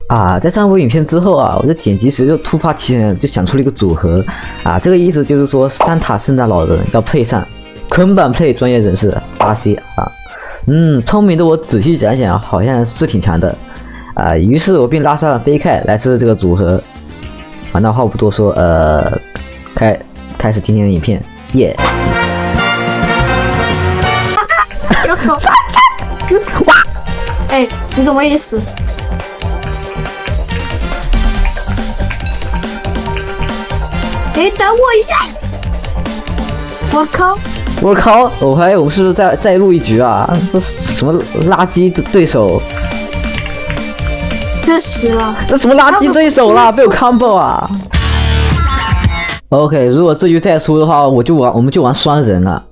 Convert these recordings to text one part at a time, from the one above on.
啊，在上部影片之后啊，我在剪辑时就突发奇想，就想出了一个组合啊，这个意思就是说，三塔圣诞老人要配上捆绑配专业人士RC啊，聪明的我仔细想想，好像是挺强的啊，于是我便拉上了飞凯来试这个组合啊，那话不多说，开始今天的影片，耶！要走！哇！哎，你怎么也死？哎，等我一下！我靠！我靠！我怀疑我们是不是再录一局啊？这是什么垃圾对手？确实啊！这什么垃圾对手啦？被我 combo 啊 ！OK， 如果这局再输的话，我们就玩双人了。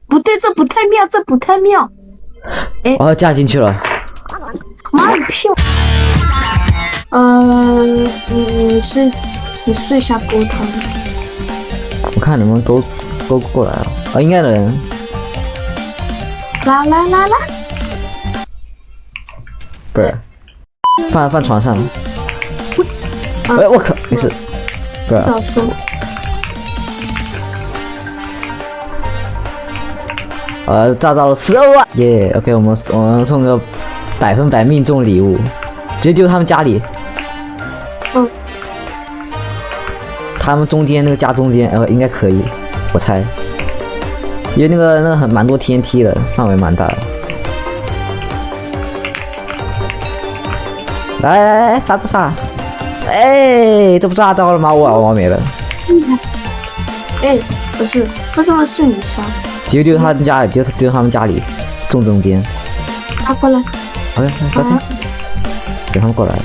不对，这不太妙，这不太妙。哎，我要加进去了。妈的屁！你试一下沟通。我看能不能勾过来了。啊，应该能。来！不是，放床上。哎，我靠，没事。不是。早说。炸到了12万，耶 ！OK， 我们送个100%命中礼物，直接丢他们家里。他们中间那个家中间，应该可以，我猜，因为那个蛮多 TNT 的，范围蛮大的。来，炸！哎，这不炸到了吗？我没了。哎，不是，为什么是你杀？丢他们家里，丢他们家里，中间。拉过来。OK， 给他们过来，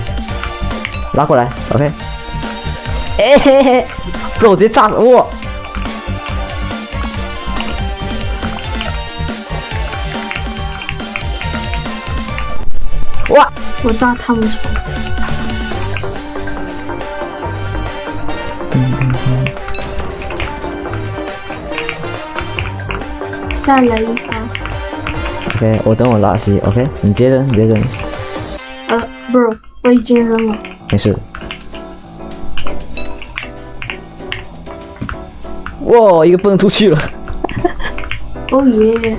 拉过来。OK。哎嘿嘿，不然我直接炸死我！哇！我炸他们床。再来一发。OK， 我等我拉稀。OK， 你接着。不是，我已经扔了。没事。哇，一个蹦出去了。哦耶！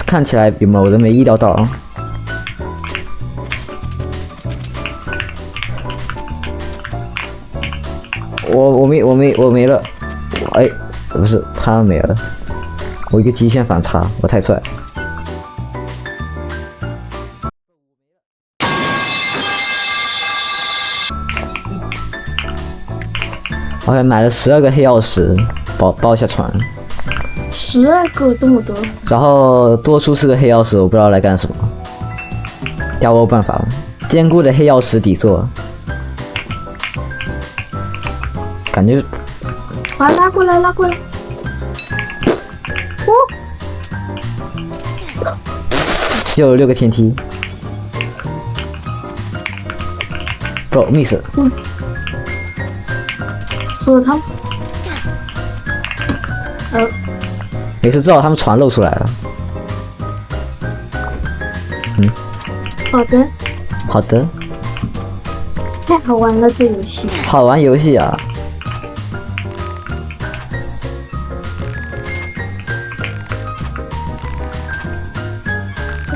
看起来比某人没意料到啊。我没了。哎，不是，他没了。我一个极限反差，我太帅。OK， 买了12个黑曜石，包下船。12个这么多？然后多出4个黑曜石，我不知道来干什么。要我有办法了。坚固的黑曜石底座，感觉。拉过来！就有6个天梯。Bro miss。说他们。没事，至少他们船露出来了。好的。太好玩了，这游戏。好玩游戏啊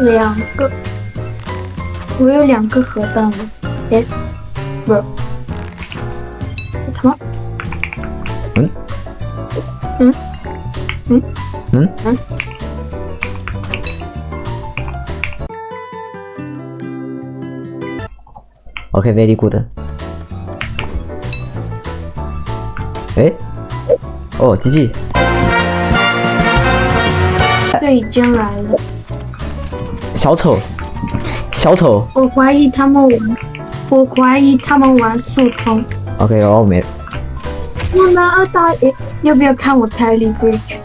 ！2个，我有2个核弹了。哎，不是，他妈。OK，very good。哎，哦，GG。这已经来了。小丑。我怀疑他们玩速通。OK， 然后我没。我拿2打1，要不要看我台里 bridge？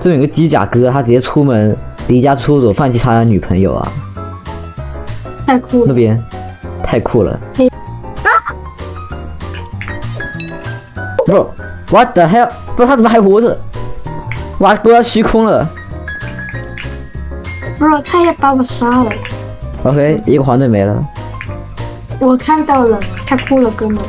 这有个机甲哥，他直接出门离家出走，放弃他的女朋友啊！太酷了。那边太酷了。Bro， what the hell？ 不知道他怎么还活着？哇，都要虚空了。不是，他也把我杀了。 OK， 一个黄队没了。我看到了，太酷了，哥们。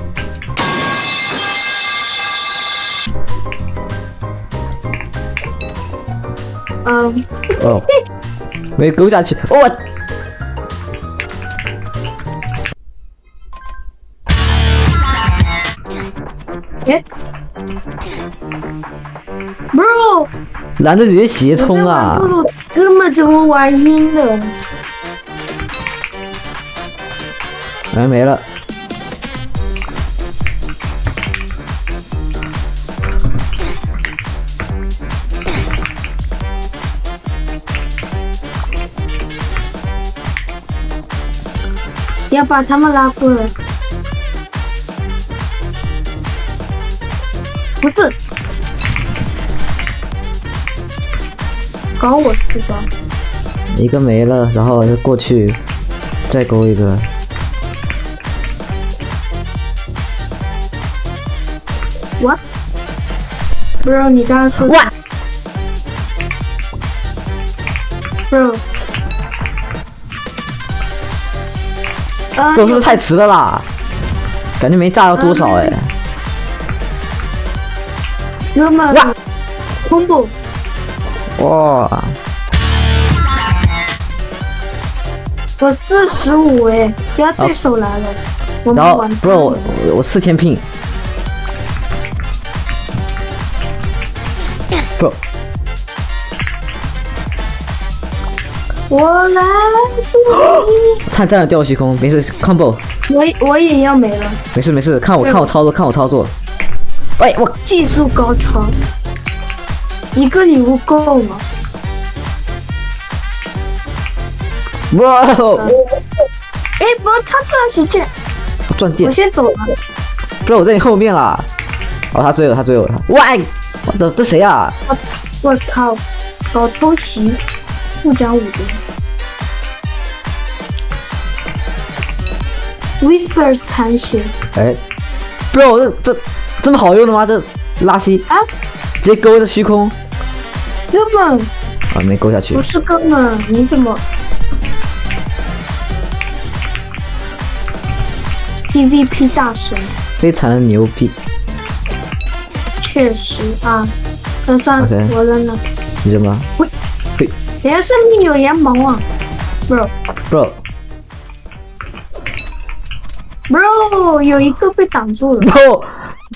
哦，没勾下去。我、哎，bro，男的直接斜冲啊！我在玩露露根本就会玩阴的。哎，没了。要把他们拉过来。不是，搞我是吧？一个没了，然后就过去，再勾一个。 What？ bro， 你刚刚说哇 ，bro， 我是不是太迟了啦？感觉没炸到多少哎。哥们，哇 ，combo， 哇！我45哎，第二对手来了，我们然后玩。不是我4000ping。不，我来助你。他站了掉虚空，没事 combo， 我也要没了。没事没事，看我操作，看我操作。喂，我技术高超，一个礼物够吗？哇！哎，不，他钻石剑，钻戒我，先走了。不是我在你后面啦。哦，他追我，他追我，喂！这谁啊？我靠，搞偷袭，不讲武德。Whisper 残血哎，不是我这么好用的吗？这拉稀啊，直接勾着虚空哥们，啊，没勾下去不。是哥们，你怎么 PVP 大神？非常的牛逼。确实啊，那算 OK 我扔了。你扔吗？喂，嘿等下上面有联盟啊，bro ，bro bro， 有一个被挡住了。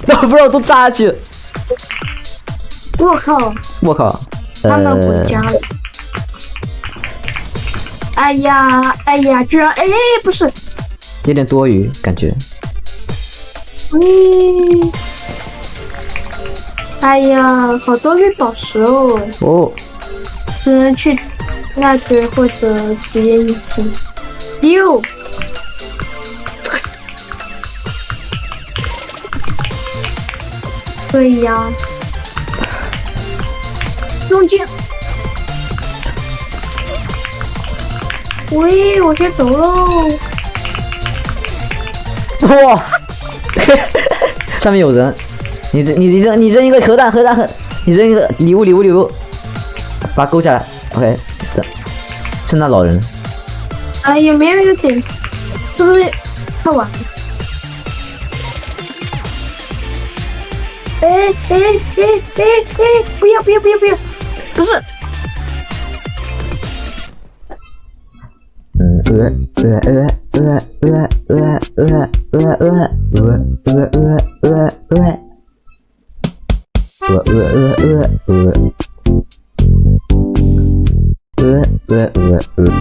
bro 都炸下去。我靠，我靠！他们回家了。哎呀哎呀，居然哎不是，有点多余感觉。哎呀，好多绿宝石哦，哦，只能去那堆或者直接一拼。六，对呀，中间。喂，我先走喽。哇！上面有人，你扔一个核弹，你扔一个礼物，把它勾下来。OK， 圣诞老人。有没有点？是不是太晚了？哎，不要！不是，